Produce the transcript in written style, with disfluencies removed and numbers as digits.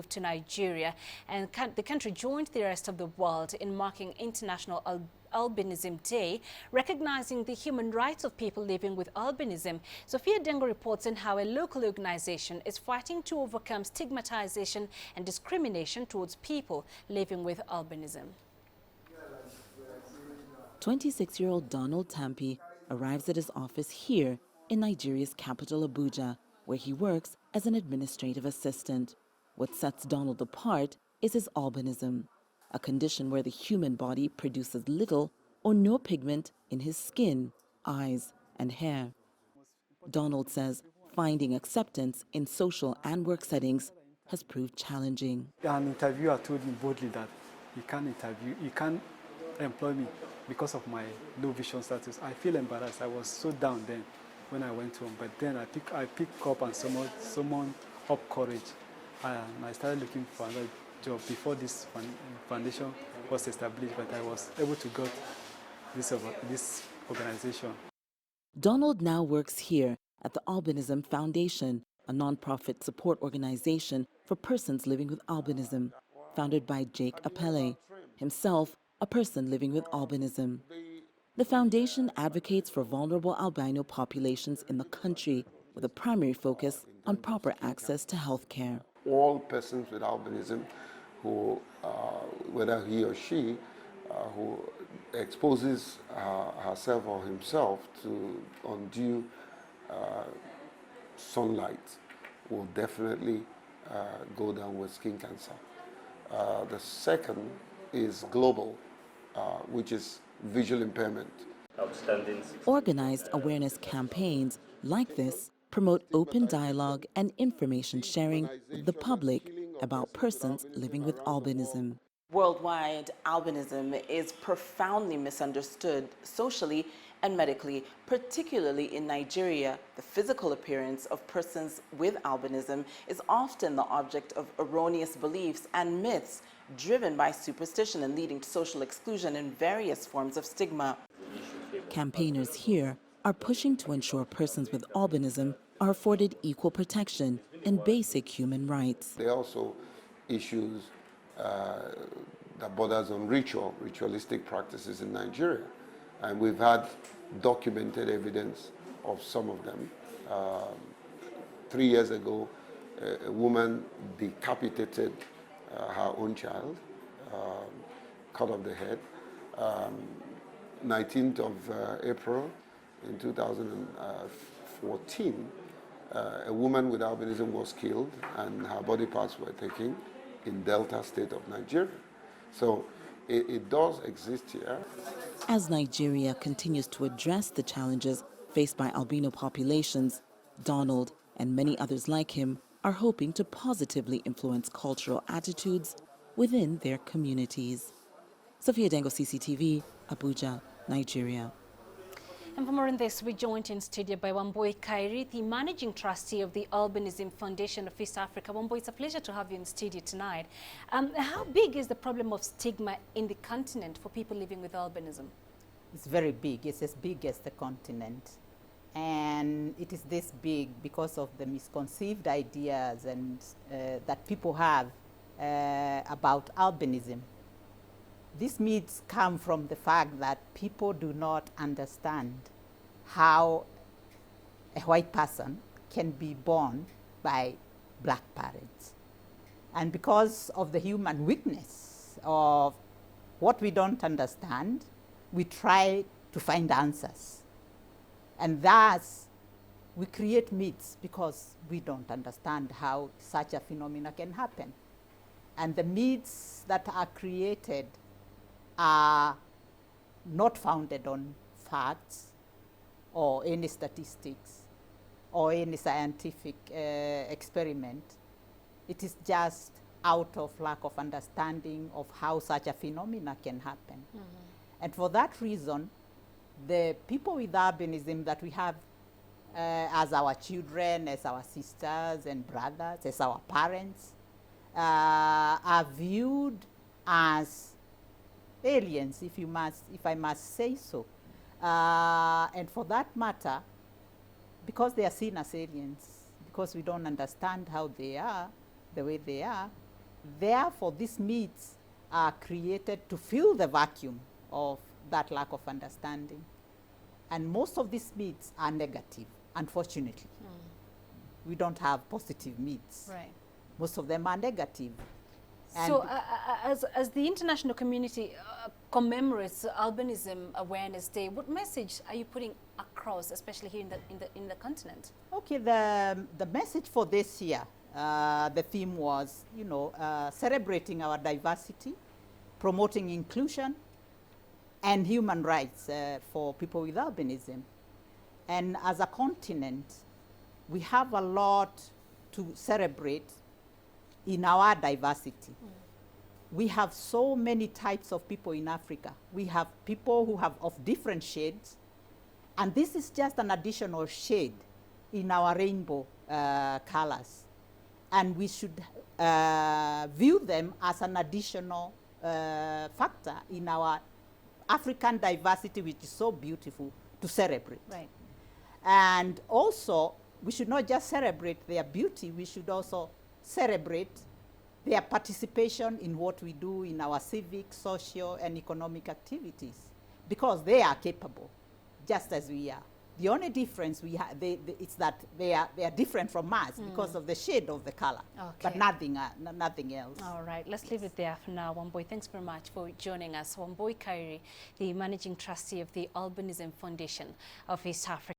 to Nigeria, and the country joined the rest of the world in marking International Albinism Day, recognizing the human rights of people living with albinism. Sophia Adengo reports on how a local organization is fighting to overcome stigmatization and discrimination towards people living with albinism. 26-year-old Donald Tampi arrives at his office here in Nigeria's capital, Abuja, where he works as an administrative assistant. What sets Donald apart is his albinism, a condition where the human body produces little or no pigment in his skin, eyes, and hair. Donald says finding acceptance in social and work settings has proved challenging. An interviewer told me boldly that he can't employ me because of my low vision status. I feel embarrassed. I was so down then when I went home, but then I picked up and someone up courage. And I started looking for another job before this foundation was established, but I was able to get this organization. Donald now works here at the Albinism Foundation, a non-profit support organization for persons living with albinism, founded by Jake Apele, himself a person living with albinism. The foundation advocates for vulnerable albino populations in the country with a primary focus on proper access to health care. All persons with albinism who, whether he or she, who exposes herself or himself to undue sunlight will definitely go down with skin cancer. The second is global, which is visual impairment. Organized awareness campaigns like this promote open dialogue and information sharing with the public about persons living with albinism. Worldwide, albinism is profoundly misunderstood socially and medically, particularly in Nigeria. The physical appearance of persons with albinism is often the object of erroneous beliefs and myths driven by superstition and leading to social exclusion and various forms of stigma. Campaigners here are pushing to ensure persons with albinism are afforded equal protection and basic human rights. There are also issues that borders on ritualistic practices in Nigeria. And we've had documented evidence of some of them. 3 years ago, a woman decapitated her own child, cut off the head. 19th of April in 2014, a woman with albinism was killed and her body parts were taken in Delta State of Nigeria. So it does exist here. As Nigeria continues to address the challenges faced by albino populations, Donald and many others like him are hoping to positively influence cultural attitudes within their communities. Sophia Adengo, CCTV, Abuja, Nigeria. And for more on this, we're joined in studio by Wambui Kairi, the managing trustee of the Albinism Foundation of East Africa. Wambui, it's a pleasure to have you in studio tonight. How big is the problem of stigma in the continent for people living with albinism? It's very big. It's as big as the continent. And it is this big because of the misconceived ideas and that people have about albinism. These myths come from the fact that people do not understand how a white person can be born by black parents. And because of the human weakness of what we don't understand, we try to find answers. And thus, we create myths because we don't understand how such a phenomena can happen. And the myths that are created are not founded on facts or any statistics or any scientific experiment. It is just out of lack of understanding of how such a phenomena can happen. Mm-hmm. And for that reason, the people with albinism that we have as our children, as our sisters and brothers, as our parents, are viewed as aliens, if I must say so. And for that matter, because they are seen as aliens, because we don't understand how they are, the way they are, therefore, these meets are created to fill the vacuum of that lack of understanding. And most of these meets are negative, unfortunately. We don't have positive meets. Right. Most of them are negative. So as the international community commemorates Albinism Awareness Day, what message are you putting across, especially here in the continent? Okay, the message for this year, the theme was, celebrating our diversity, promoting inclusion, and human rights for people with albinism. And as a continent, we have a lot to celebrate in our diversity. We have so many types of people in Africa. We have people who have of different shades, and this is just an additional shade in our rainbow colors. And we should view them as an additional factor in our African diversity, which is so beautiful to celebrate. Right. And also, we should not just celebrate their beauty, we should also celebrate their participation in what we do in our civic, social, and economic activities, because they are capable, just as we are. The only difference we have, it's that they are different from us because of the shade of the color, but nothing else. All right, let's leave it there for now. Wambui, thanks very much for joining us. Wambui Kairi, the Managing Trustee of the Albinism Foundation of East Africa.